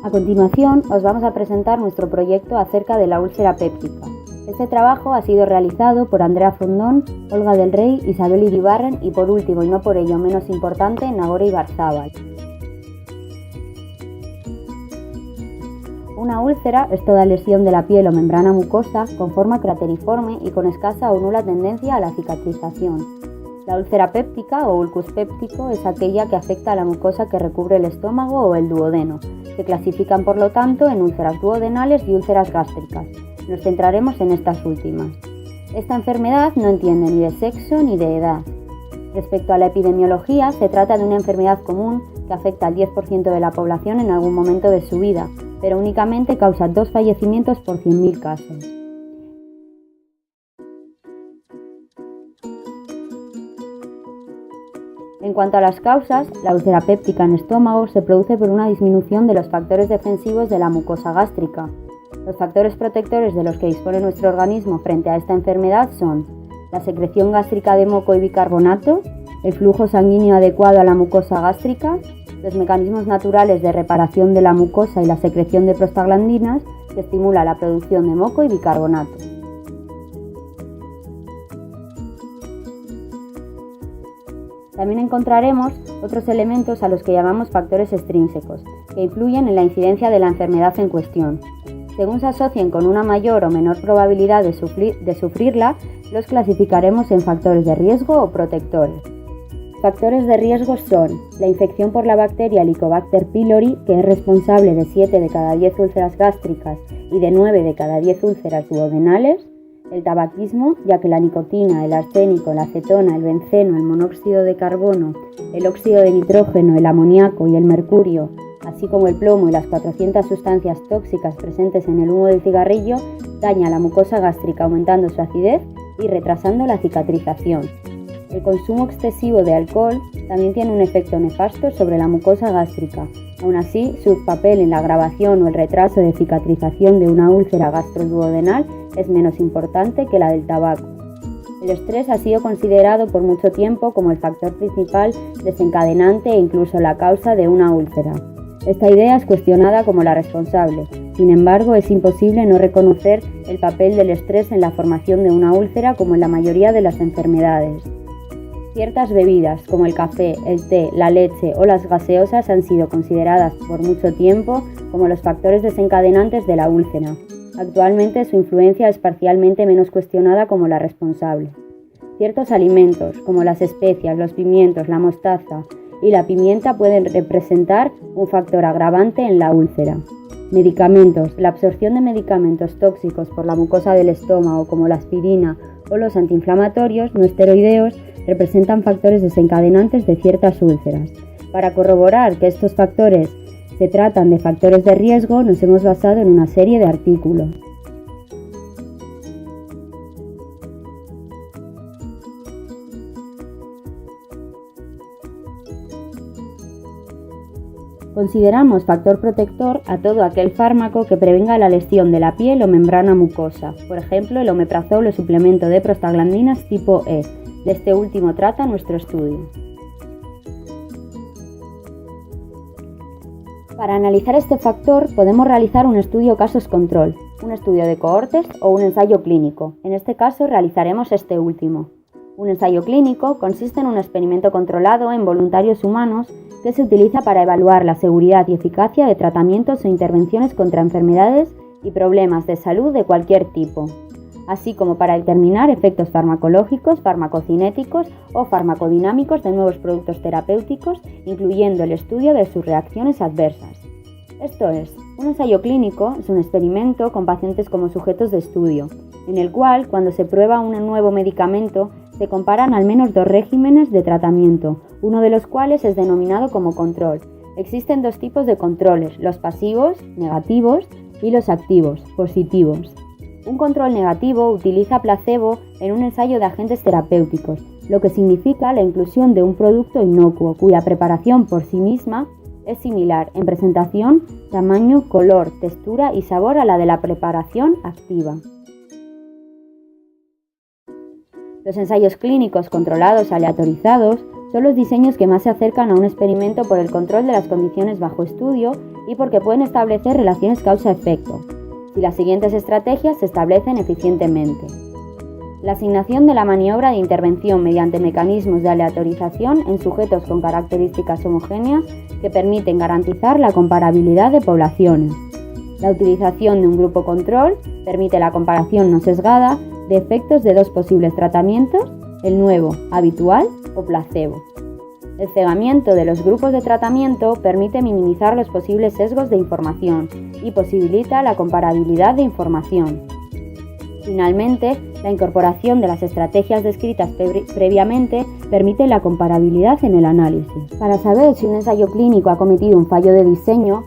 A continuación, os vamos a presentar nuestro proyecto acerca de la úlcera péptica. Este trabajo ha sido realizado por Andrea Fondón, Olga del Rey, Isabel Iribarren y, por último y no por ello menos importante, Nagore Ibarzábal. Una úlcera es toda lesión de la piel o membrana mucosa con forma crateriforme y con escasa o nula tendencia a la cicatrización. La úlcera péptica o ulcus péptico es aquella que afecta a la mucosa que recubre el estómago o el duodeno. Se clasifican por lo tanto en úlceras duodenales y úlceras gástricas. Nos centraremos en estas últimas. Esta enfermedad no entiende ni de sexo ni de edad. Respecto a la epidemiología, se trata de una enfermedad común que afecta al 10% de la población en algún momento de su vida, pero únicamente causa 2 fallecimientos por 100.000 casos. En cuanto a las causas, la úlcera péptica en estómago se produce por una disminución de los factores defensivos de la mucosa gástrica. Los factores protectores de los que dispone nuestro organismo frente a esta enfermedad son la secreción gástrica de moco y bicarbonato, el flujo sanguíneo adecuado a la mucosa gástrica, los mecanismos naturales de reparación de la mucosa y la secreción de prostaglandinas que estimula la producción de moco y bicarbonato. También encontraremos otros elementos a los que llamamos factores extrínsecos, que influyen en la incidencia de la enfermedad en cuestión. Según se asocien con una mayor o menor probabilidad de sufrirla, los clasificaremos en factores de riesgo o protectores. Factores de riesgo son la infección por la bacteria Helicobacter pylori, que es responsable de 7 de cada 10 úlceras gástricas y de 9 de cada 10 úlceras duodenales, el tabaquismo, ya que la nicotina, el arsénico, la acetona, el benceno, el monóxido de carbono, el óxido de nitrógeno, el amoníaco y el mercurio, así como el plomo y las 400 sustancias tóxicas presentes en el humo del cigarrillo, daña la mucosa gástrica aumentando su acidez y retrasando la cicatrización. El consumo excesivo de alcohol también tiene un efecto nefasto sobre la mucosa gástrica. Aún así, su papel en la agravación o el retraso de cicatrización de una úlcera gastroduodenal es menos importante que la del tabaco. El estrés ha sido considerado por mucho tiempo como el factor principal desencadenante e incluso la causa de una úlcera. Esta idea es cuestionada como la responsable. Sin embargo, es imposible no reconocer el papel del estrés en la formación de una úlcera como en la mayoría de las enfermedades. Ciertas bebidas, como el café, el té, la leche o las gaseosas, han sido consideradas por mucho tiempo como los factores desencadenantes de la úlcera. Actualmente su influencia es parcialmente menos cuestionada como la responsable. Ciertos alimentos, como las especias, los pimientos, la mostaza y la pimienta, pueden representar un factor agravante en la úlcera. Medicamentos. La absorción de medicamentos tóxicos por la mucosa del estómago, como la aspirina o los antiinflamatorios no esteroideos, representan factores desencadenantes de ciertas úlceras. Para corroborar que estos factores se tratan de factores de riesgo, nos hemos basado en una serie de artículos. Consideramos factor protector a todo aquel fármaco que prevenga la lesión de la piel o membrana mucosa, por ejemplo el omeprazol o suplemento de prostaglandinas tipo E. De este último trata nuestro estudio. Para analizar este factor podemos realizar un estudio casos control, un estudio de cohortes o un ensayo clínico. En este caso realizaremos este último. Un ensayo clínico consiste en un experimento controlado en voluntarios humanos que se utiliza para evaluar la seguridad y eficacia de tratamientos o intervenciones contra enfermedades y problemas de salud de cualquier tipo, así como para determinar efectos farmacológicos, farmacocinéticos o farmacodinámicos de nuevos productos terapéuticos, incluyendo el estudio de sus reacciones adversas. Esto es, un ensayo clínico es un experimento con pacientes como sujetos de estudio, en el cual, cuando se prueba un nuevo medicamento, se comparan al menos 2 regímenes de tratamiento, uno de los cuales es denominado como control. Existen 2 tipos de controles, los pasivos, negativos, y los activos, positivos. Un control negativo utiliza placebo en un ensayo de agentes terapéuticos, lo que significa la inclusión de un producto inocuo cuya preparación por sí misma es similar en presentación, tamaño, color, textura y sabor a la de la preparación activa. Los ensayos clínicos controlados aleatorizados son los diseños que más se acercan a un experimento por el control de las condiciones bajo estudio y porque pueden establecer relaciones causa-efecto, si las siguientes estrategias se establecen eficientemente. La asignación de la maniobra de intervención mediante mecanismos de aleatorización en sujetos con características homogéneas que permiten garantizar la comparabilidad de poblaciones. La utilización de un grupo control permite la comparación no sesgada de efectos de dos posibles tratamientos, el nuevo, habitual o placebo. El cegamiento de los grupos de tratamiento permite minimizar los posibles sesgos de información y posibilita la comparabilidad de información. Finalmente, la incorporación de las estrategias descritas previamente permite la comparabilidad en el análisis. Para saber si un ensayo clínico ha cometido un fallo de diseño,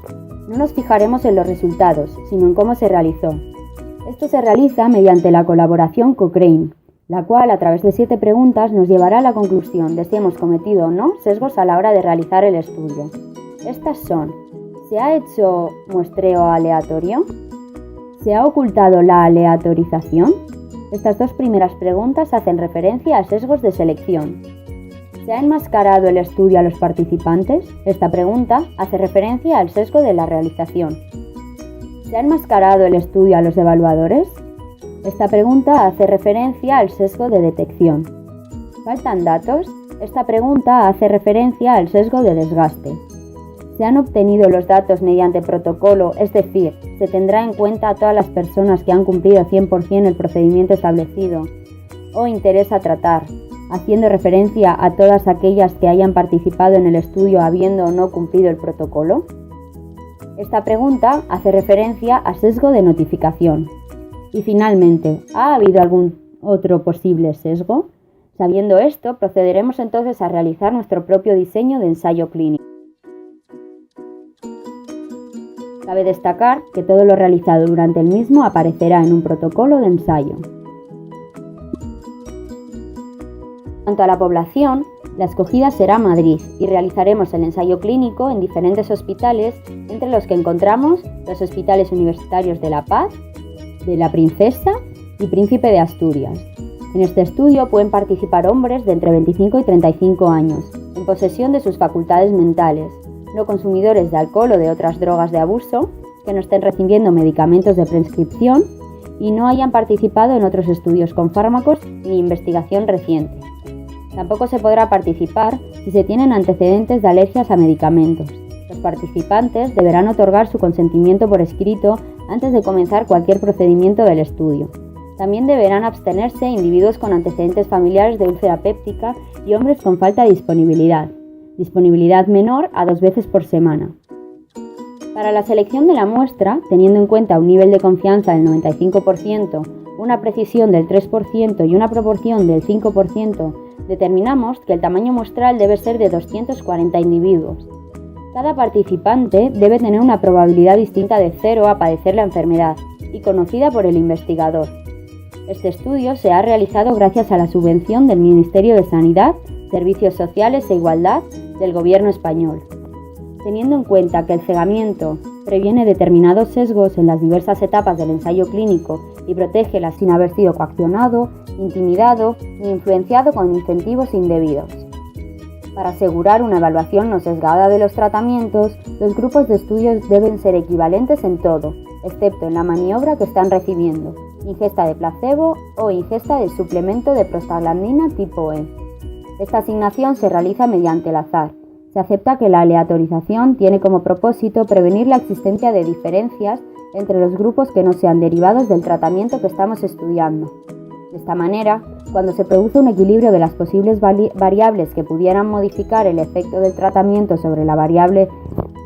no nos fijaremos en los resultados, sino en cómo se realizó. Esto se realiza mediante la colaboración Cochrane, la cual a través de 7 preguntas nos llevará a la conclusión de si hemos cometido o no sesgos a la hora de realizar el estudio. Estas son: ¿se ha hecho muestreo aleatorio? ¿Se ha ocultado la aleatorización? Estas 2 primeras preguntas hacen referencia a sesgos de selección. ¿Se ha enmascarado el estudio a los participantes? Esta pregunta hace referencia al sesgo de la realización. ¿Se ha enmascarado el estudio a los evaluadores? Esta pregunta hace referencia al sesgo de detección. ¿Faltan datos? Esta pregunta hace referencia al sesgo de desgaste. ¿Se han obtenido los datos mediante protocolo, es decir, se tendrá en cuenta a todas las personas que han cumplido 100% el procedimiento establecido? ¿O interesa tratar, haciendo referencia a todas aquellas que hayan participado en el estudio habiendo o no cumplido el protocolo? Esta pregunta hace referencia a sesgo de notificación. Y finalmente, ¿ha habido algún otro posible sesgo? Sabiendo esto, procederemos entonces a realizar nuestro propio diseño de ensayo clínico. Cabe destacar que todo lo realizado durante el mismo aparecerá en un protocolo de ensayo. En cuanto a la población, la escogida será Madrid y realizaremos el ensayo clínico en diferentes hospitales, entre los que encontramos los hospitales universitarios de La Paz, de La Princesa y Príncipe de Asturias. En este estudio pueden participar hombres de entre 25 y 35 años, en posesión de sus facultades mentales, no consumidores de alcohol o de otras drogas de abuso, que no estén recibiendo medicamentos de prescripción y no hayan participado en otros estudios con fármacos ni investigación reciente. Tampoco se podrá participar si se tienen antecedentes de alergias a medicamentos. Los participantes deberán otorgar su consentimiento por escrito antes de comenzar cualquier procedimiento del estudio. También deberán abstenerse individuos con antecedentes familiares de úlcera péptica y hombres con falta de disponibilidad menor a 2 veces por semana. Para la selección de la muestra, teniendo en cuenta un nivel de confianza del 95%, una precisión del 3% y una proporción del 5%, determinamos que el tamaño muestral debe ser de 240 individuos. Cada participante debe tener una probabilidad distinta de 0 a padecer la enfermedad y conocida por el investigador. Este estudio se ha realizado gracias a la subvención del Ministerio de Sanidad, Servicios Sociales e Igualdad del Gobierno español. Teniendo en cuenta que el cegamiento previene determinados sesgos en las diversas etapas del ensayo clínico y protégela sin haber sido coaccionado, intimidado ni influenciado con incentivos indebidos. Para asegurar una evaluación no sesgada de los tratamientos, los grupos de estudios deben ser equivalentes en todo, excepto en la maniobra que están recibiendo, ingesta de placebo o ingesta del suplemento de prostaglandina tipo E. Esta asignación se realiza mediante el azar. Se acepta que la aleatorización tiene como propósito prevenir la existencia de diferencias entre los grupos que no sean derivados del tratamiento que estamos estudiando. De esta manera, cuando se produce un equilibrio de las posibles variables que pudieran modificar el efecto del tratamiento sobre la variable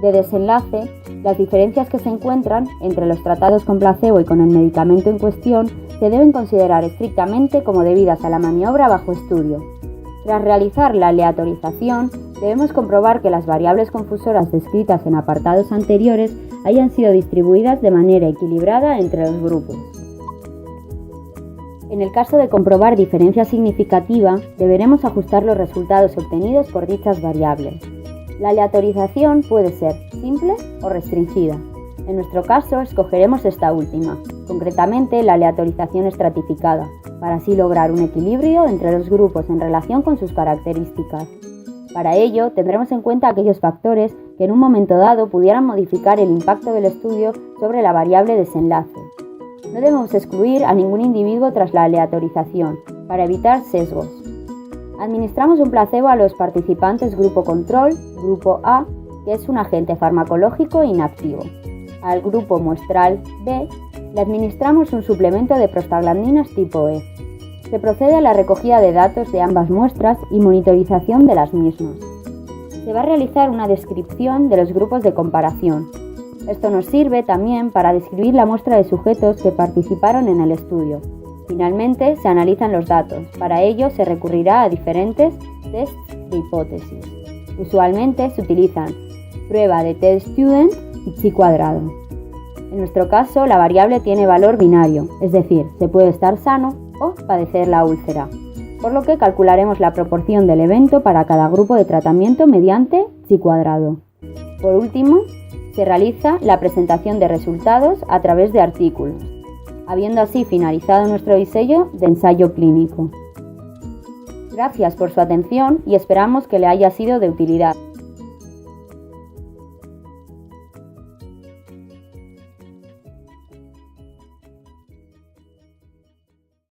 de desenlace, las diferencias que se encuentran entre los tratados con placebo y con el medicamento en cuestión se deben considerar estrictamente como debidas a la maniobra bajo estudio. Tras realizar la aleatorización, debemos comprobar que las variables confusoras descritas en apartados anteriores hayan sido distribuidas de manera equilibrada entre los grupos. En el caso de comprobar diferencia significativa, deberemos ajustar los resultados obtenidos por dichas variables. La aleatorización puede ser simple o restringida. En nuestro caso, escogeremos esta última, concretamente la aleatorización estratificada, para así lograr un equilibrio entre los grupos en relación con sus características. Para ello, tendremos en cuenta aquellos factores que en un momento dado pudieran modificar el impacto del estudio sobre la variable desenlace. No debemos excluir a ningún individuo tras la aleatorización, para evitar sesgos. Administramos un placebo a los participantes grupo control, grupo A, que es un agente farmacológico inactivo. Al grupo muestral B le administramos un suplemento de prostaglandinas tipo E. Se procede a la recogida de datos de ambas muestras y monitorización de las mismas. Se va a realizar una descripción de los grupos de comparación. Esto nos sirve también para describir la muestra de sujetos que participaron en el estudio. Finalmente, se analizan los datos. Para ello, se recurrirá a diferentes tests de hipótesis. Usualmente se utilizan prueba de T-Student y chi cuadrado. En nuestro caso, la variable tiene valor binario, es decir, se puede estar sano o padecer la úlcera, por lo que calcularemos la proporción del evento para cada grupo de tratamiento mediante chi cuadrado. Por último, se realiza la presentación de resultados a través de artículos, habiendo así finalizado nuestro diseño de ensayo clínico. Gracias por su atención y esperamos que le haya sido de utilidad.